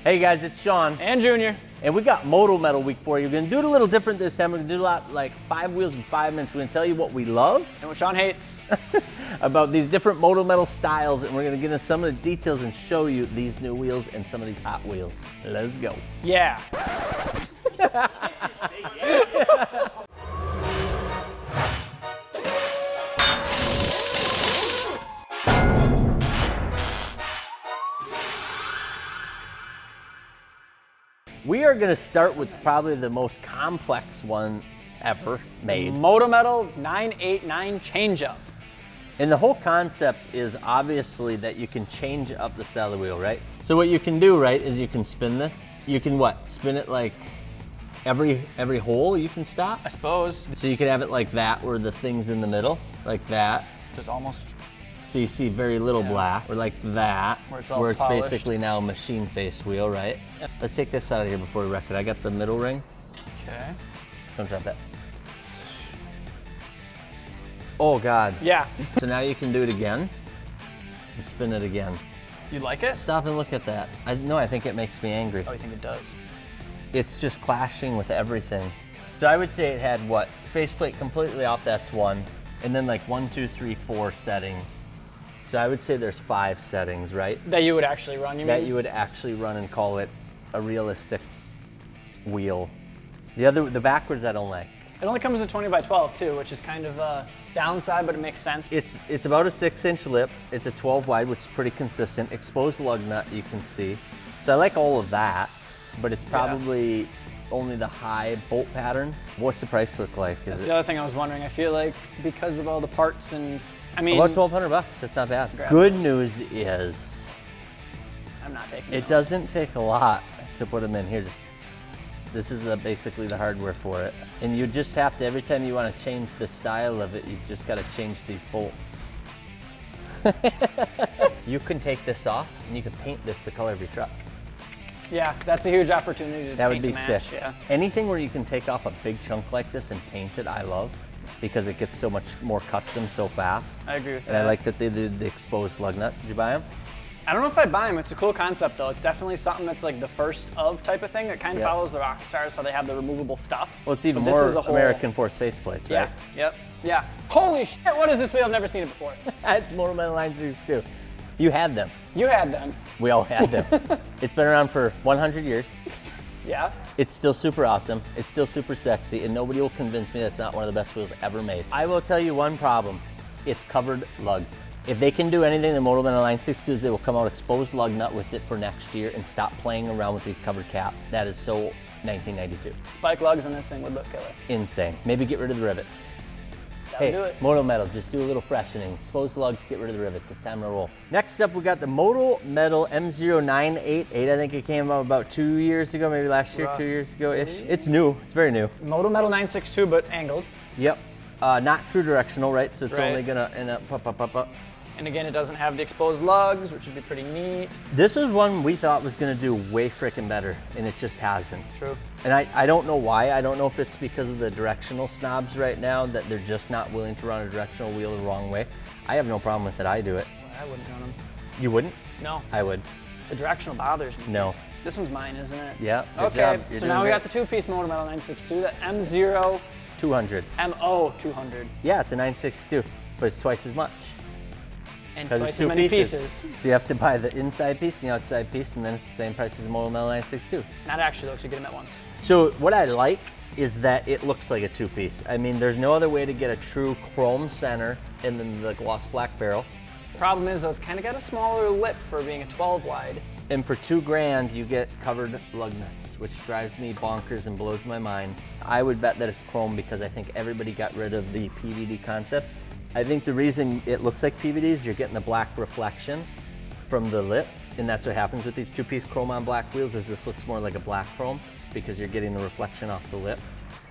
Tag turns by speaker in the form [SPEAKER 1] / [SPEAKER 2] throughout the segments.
[SPEAKER 1] Hey guys, it's Shawn
[SPEAKER 2] and Junior,
[SPEAKER 1] and we got Moto Metal Week for you. We're gonna do it a little different this time. We're gonna do a lot like 5 wheels in 5 minutes. We're gonna tell you what we love
[SPEAKER 2] and what Shawn hates
[SPEAKER 1] about these different Moto Metal styles, and we're gonna get into some of the details and show you these new wheels and some of these hot wheels. Let's go.
[SPEAKER 2] Yeah.
[SPEAKER 1] We are gonna start with probably the most complex one ever made.
[SPEAKER 2] Moto Metal 989 Change Up.
[SPEAKER 1] And the whole concept is obviously that you can change up the style of the wheel, right? So what you can do, right, is you can spin this. You can what? Spin it like every hole you can stop?
[SPEAKER 2] I suppose.
[SPEAKER 1] So you could have it like that where the thing's in the middle, like that.
[SPEAKER 2] So it's almost...
[SPEAKER 1] So you see very little black, or like that,
[SPEAKER 2] where it's all polished.
[SPEAKER 1] Basically now a machine face wheel, right? Yep. Let's take this out of here before we wreck it. I got the middle ring.
[SPEAKER 2] Okay.
[SPEAKER 1] Don't drop that. Oh God.
[SPEAKER 2] Yeah.
[SPEAKER 1] So now you can do it again and spin it again.
[SPEAKER 2] You like it?
[SPEAKER 1] Stop and look at that. No, I think it makes me angry.
[SPEAKER 2] Oh, you think it does?
[SPEAKER 1] It's just clashing with everything. So I would say it had what? Faceplate completely off, that's one. And then like 1, 2, 3, 4 settings. So I would say there's 5 settings, right?
[SPEAKER 2] That you would actually run, you mean?
[SPEAKER 1] That you would actually run and call it a realistic wheel. The backwards I don't like.
[SPEAKER 2] It only comes with 20 by 12 too, which is kind of a downside, but it makes sense.
[SPEAKER 1] It's about a 6-inch lip. It's a 12 wide, which is pretty consistent. Exposed lug nut, you can see. So I like all of that, but it's probably only the high bolt patterns. What's the price look like?
[SPEAKER 2] That's the other thing I was wondering. I feel like because of all the parts and, I mean...
[SPEAKER 1] About $1,200, that's not bad. Good news is...
[SPEAKER 2] I'm not taking
[SPEAKER 1] it. Doesn't take a lot to put them in here. This is basically the hardware for it. And you just have to, every time you want to change the style of it, you've just got to change these bolts. You can take this off and you can paint this the color of your truck.
[SPEAKER 2] Yeah, that's a huge opportunity to
[SPEAKER 1] That
[SPEAKER 2] paint
[SPEAKER 1] would be
[SPEAKER 2] to match,
[SPEAKER 1] sick.
[SPEAKER 2] Yeah.
[SPEAKER 1] Anything where you can take off a big chunk like this and paint it, I love, because it gets so much more custom so fast.
[SPEAKER 2] I agree with that.
[SPEAKER 1] And I like that they did the exposed lug nut. Did you buy them?
[SPEAKER 2] I don't know if I'd buy them. It's a cool concept though. It's definitely something that's like the first of type of thing that kind of follows the rock stars, how they have the removable stuff.
[SPEAKER 1] Well, it's even more American Force faceplates, right?
[SPEAKER 2] Yeah, yeah. Holy shit, what is this wheel? I've never seen it before.
[SPEAKER 1] It's Moto Metal 962. You had them.
[SPEAKER 2] You had them.
[SPEAKER 1] We all had them. It's been around for 100 years.
[SPEAKER 2] Yeah.
[SPEAKER 1] It's still super awesome. It's still super sexy, and nobody will convince me that's not one of the best wheels ever made. I will tell you one problem. It's covered lug. If they can do anything, the Moto Metal 962 is they will come out exposed lug nut with it for next year and stop playing around with these covered cap. That is so 1992.
[SPEAKER 2] Spike lugs on this thing would look killer.
[SPEAKER 1] Insane. Maybe get rid of the rivets.
[SPEAKER 2] Hey, do it.
[SPEAKER 1] Moto Metal, just do a little freshening. Exposed lugs, get rid of the rivets. It's time to roll. Next up, we got the Moto Metal MO988. I think it came out about 2 years ago, maybe last year, 2 years ago-ish. It's new, it's very new.
[SPEAKER 2] Moto Metal 962, but angled.
[SPEAKER 1] Yep. Not true directional, right? So it's only gonna end up up.
[SPEAKER 2] And again, it doesn't have the exposed lugs, which would be pretty neat.
[SPEAKER 1] This was one we thought was gonna do way frickin' better, and it just hasn't.
[SPEAKER 2] True.
[SPEAKER 1] And I don't know why. I don't know if it's because of the directional snobs right now that they're just not willing to run a directional wheel the wrong way. I have no problem with it. I do it.
[SPEAKER 2] Well, I wouldn't run them.
[SPEAKER 1] You wouldn't?
[SPEAKER 2] No.
[SPEAKER 1] I would.
[SPEAKER 2] The directional bothers me.
[SPEAKER 1] No.
[SPEAKER 2] This one's mine, isn't it?
[SPEAKER 1] Yeah.
[SPEAKER 2] Okay, so now we got the two-piece Moto Metal 962, the M0
[SPEAKER 1] 200.
[SPEAKER 2] MO200.
[SPEAKER 1] Yeah, it's a 962, but it's twice as much.
[SPEAKER 2] And twice as many pieces.
[SPEAKER 1] So you have to buy the inside piece and the outside piece, and then it's the same price as the Moto Metal 962.
[SPEAKER 2] Not actually, though, because you get them at once.
[SPEAKER 1] So what I like is that it looks like a two-piece. I mean, there's no other way to get a true chrome center and then the gloss black barrel.
[SPEAKER 2] Problem is, though, it's kind of got a smaller lip for being a 12 wide.
[SPEAKER 1] And for $2 grand, you get covered lug nuts, which drives me bonkers and blows my mind. I would bet that it's chrome because I think everybody got rid of the PVD concept. I think the reason it looks like PVD is you're getting the black reflection from the lip, and that's what happens with these two-piece chrome on black wheels is this looks more like a black chrome because you're getting the reflection off the lip,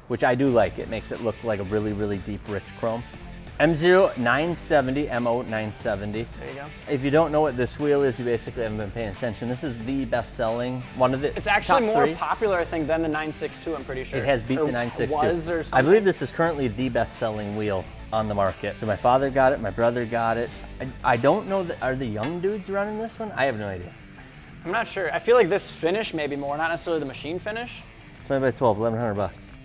[SPEAKER 1] which I do like. It makes it look like a really, really deep, rich chrome. MO970, MO970.
[SPEAKER 2] There you go.
[SPEAKER 1] If you don't know what this wheel is, you basically haven't been paying attention. This is the best-selling, one of the
[SPEAKER 2] It's actually
[SPEAKER 1] top
[SPEAKER 2] more
[SPEAKER 1] 3.
[SPEAKER 2] popular, I think, than the 962, I'm pretty sure.
[SPEAKER 1] It has beat the 962.
[SPEAKER 2] Was or something.
[SPEAKER 1] I believe this is currently the best-selling wheel on the market. So my father got it, my brother got it. I don't know, are the young dudes running this one? I have no idea.
[SPEAKER 2] I'm not sure. I feel like this finish maybe more, not necessarily the machine finish.
[SPEAKER 1] 20 by 12, 1,100 bucks.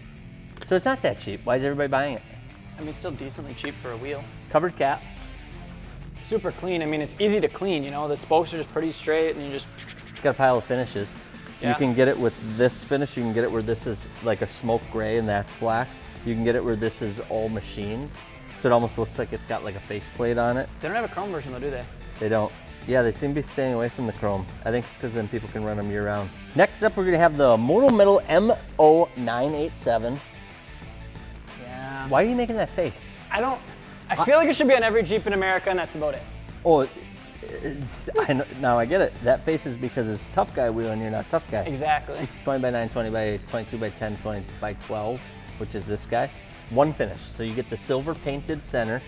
[SPEAKER 1] So it's not that cheap. Why is everybody buying it?
[SPEAKER 2] I mean, it's still decently cheap for a wheel.
[SPEAKER 1] Covered cap.
[SPEAKER 2] Super clean. I mean, it's easy to clean, you know? The spokes are just pretty straight and you just...
[SPEAKER 1] It's got a pile of finishes.
[SPEAKER 2] Yeah.
[SPEAKER 1] You can get it with this finish. You can get it where this is like a smoke gray and that's black. You can get it where this is all machined. So it almost looks like it's got like a faceplate on it.
[SPEAKER 2] They don't have a chrome version though, do they?
[SPEAKER 1] They don't. Yeah, they seem to be staying away from the chrome. I think it's because then people can run them year round. Next up, we're gonna have the Moto Metal MO987.
[SPEAKER 2] Yeah.
[SPEAKER 1] Why are you making that face?
[SPEAKER 2] I feel like it should be on every Jeep in America and that's about it.
[SPEAKER 1] Oh, now I get it. That face is because it's tough guy wheel and you're not tough guy.
[SPEAKER 2] Exactly.
[SPEAKER 1] 20 by 9, 20 by 22 by 10, 20 by 12, which is this guy. One finish. So you get the silver painted center,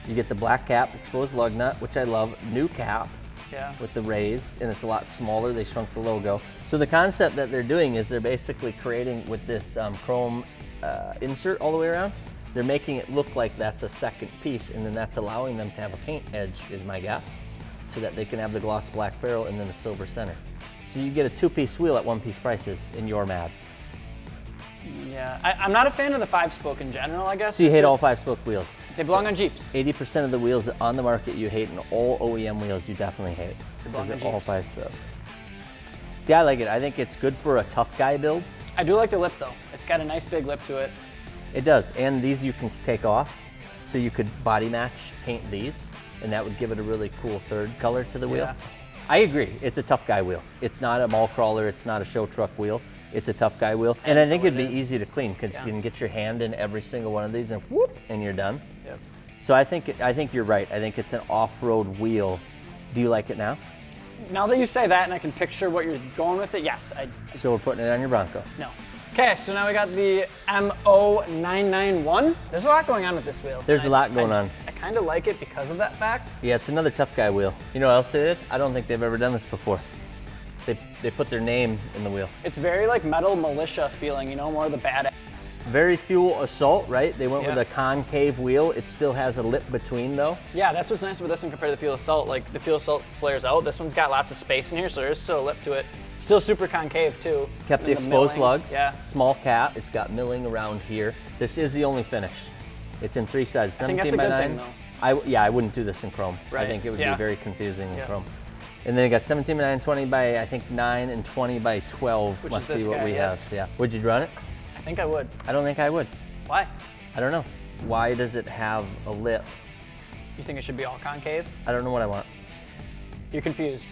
[SPEAKER 1] you get the black cap, exposed lug nut, which I love, new cap with the raised, and it's a lot smaller. They shrunk the logo. So the concept that they're doing is they're basically creating with this chrome insert all the way around, they're making it look like that's a second piece, and then that's allowing them to have a paint edge, is my guess, so that they can have the gloss black barrel and then the silver center. So you get a two-piece wheel at one-piece prices, and you're mad.
[SPEAKER 2] Yeah, I'm not a fan of the 5-spoke in general, I guess.
[SPEAKER 1] So you hate all 5-spoke wheels?
[SPEAKER 2] They belong on Jeeps.
[SPEAKER 1] 80% of the wheels on the market you hate, and all OEM wheels you definitely hate. Because they're all 5-spoke. See, I like it. I think it's good for a tough guy build.
[SPEAKER 2] I do like the lip though. It's got a nice big lip to it.
[SPEAKER 1] It does, and these you can take off. So you could body match paint these, and that would give it a really cool third color to the wheel.
[SPEAKER 2] Yeah.
[SPEAKER 1] I agree, it's a tough guy wheel. It's not a mall crawler, it's not a show truck wheel. It's a tough guy wheel. And I think it'd be easy to clean because you can get your hand in every single one of these and whoop, and you're done.
[SPEAKER 2] Yep.
[SPEAKER 1] So I think you're right. I think it's an off-road wheel. Do you like it now?
[SPEAKER 2] Now that you say that and I can picture what you're going with it, yes.
[SPEAKER 1] So we're putting it on your Bronco.
[SPEAKER 2] No. Okay, so now we got the MO991. There's a lot going on with this wheel.
[SPEAKER 1] There's a lot going on.
[SPEAKER 2] I kind of like it because of that fact.
[SPEAKER 1] Yeah, it's another tough guy wheel. You know what else they did? I don't think they've ever done this before. They put their name in the wheel.
[SPEAKER 2] It's very like Metal Militia feeling, you know, more of the badass.
[SPEAKER 1] Very fuel assault, right? They went with a concave wheel. It still has a lip between though.
[SPEAKER 2] Yeah, that's what's nice about this one compared to the Fuel Assault. Like the Fuel Assault flares out. This one's got lots of space in here, so there's still a lip to it. Still super concave too.
[SPEAKER 1] Kept the exposed lugs.
[SPEAKER 2] Yeah.
[SPEAKER 1] Small cap. It's got milling around here. This is the only finish. It's in 3 sizes. 17 by 9.
[SPEAKER 2] Thing, though.
[SPEAKER 1] I wouldn't do this in chrome.
[SPEAKER 2] Right.
[SPEAKER 1] I think it would be very confusing in chrome. And then you got 17 by 9, 20 by I think 9, and 20 by 12
[SPEAKER 2] Which
[SPEAKER 1] must
[SPEAKER 2] is
[SPEAKER 1] be what we have. Yeah. Would you run it?
[SPEAKER 2] I think I would.
[SPEAKER 1] I don't think I would.
[SPEAKER 2] Why?
[SPEAKER 1] I don't know. Why does it have a lip?
[SPEAKER 2] You think it should be all concave?
[SPEAKER 1] I don't know what I want.
[SPEAKER 2] You're confused.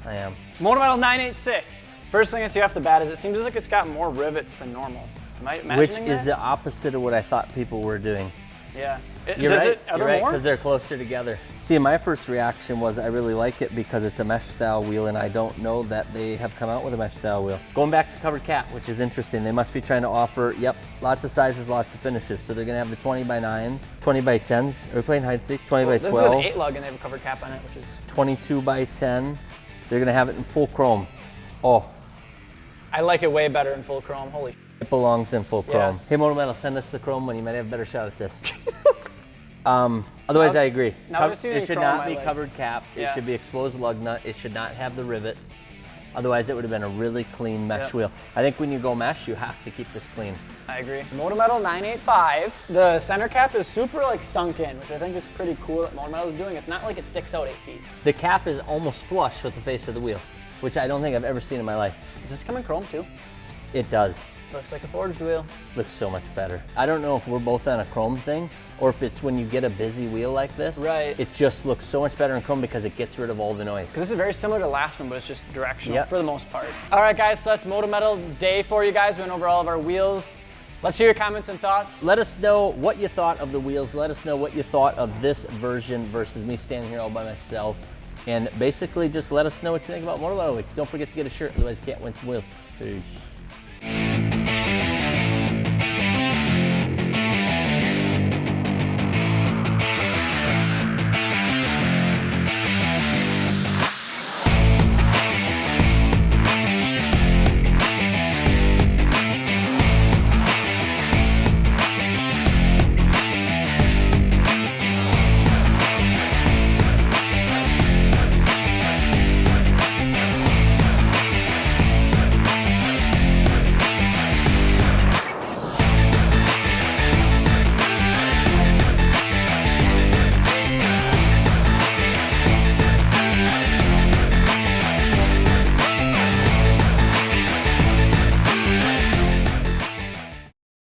[SPEAKER 1] I am.
[SPEAKER 2] Moto Metal 986. First thing I see off the bat is it seems like it's got more rivets than normal. Am I imagining
[SPEAKER 1] Which
[SPEAKER 2] that?
[SPEAKER 1] is the opposite of what I thought people were doing.
[SPEAKER 2] Yeah.
[SPEAKER 1] You're right.
[SPEAKER 2] Are there
[SPEAKER 1] You're right,
[SPEAKER 2] more?
[SPEAKER 1] because they're closer together. See, my first reaction was I really like it because it's a mesh style wheel, and I don't know that they have come out with a mesh style wheel. Going back to covered cap, which is interesting. They must be trying to offer, lots of sizes, lots of finishes. So they're gonna have the 20 by 9s, 20 by 10s. Are we playing hide and seek? 20 by 12.
[SPEAKER 2] This is an 8 lug and they have a covered cap on it, which is
[SPEAKER 1] 22 by 10. They're gonna have it in full chrome. Oh,
[SPEAKER 2] I like it way better in full chrome. Holy shit.
[SPEAKER 1] it belongs in full chrome.
[SPEAKER 2] Yeah.
[SPEAKER 1] Hey, Moto Metal, send us the chrome one. You might have a better shot at this. Otherwise, I agree.
[SPEAKER 2] Now we've seen it
[SPEAKER 1] It
[SPEAKER 2] in
[SPEAKER 1] should
[SPEAKER 2] chrome,
[SPEAKER 1] not
[SPEAKER 2] I
[SPEAKER 1] be
[SPEAKER 2] like.
[SPEAKER 1] covered cap. It
[SPEAKER 2] Yeah.
[SPEAKER 1] should be exposed lug nut. It should not have the rivets. Otherwise, it would have been a really clean mesh wheel. I think when you go mesh, you have to keep this clean.
[SPEAKER 2] I agree. Moto Metal 985. The center cap is super like sunk in, which I think is pretty cool that Moto Metal is doing. It's not like it sticks out 8 feet.
[SPEAKER 1] The cap is almost flush with the face of the wheel, which I don't think I've ever seen in my life.
[SPEAKER 2] Does this come in chrome too?
[SPEAKER 1] It does.
[SPEAKER 2] Looks like a forged wheel.
[SPEAKER 1] Looks so much better. I don't know if we're both on a chrome thing or if it's when you get a busy wheel like this.
[SPEAKER 2] Right.
[SPEAKER 1] It just looks so much better in chrome because it gets rid of all the noise.
[SPEAKER 2] Because this is very similar to the last one, but it's just directional
[SPEAKER 1] Yep.
[SPEAKER 2] for the most part. All right, guys, so that's Moto Metal day for you guys. We went over all of our wheels. Let's hear your comments and thoughts.
[SPEAKER 1] Let us know what you thought of the wheels. Let us know what you thought of this version versus me standing here all by myself. And basically just let us know what you think about Moto Metal Week. Don't forget to get a shirt, otherwise you can't win some wheels. Peace.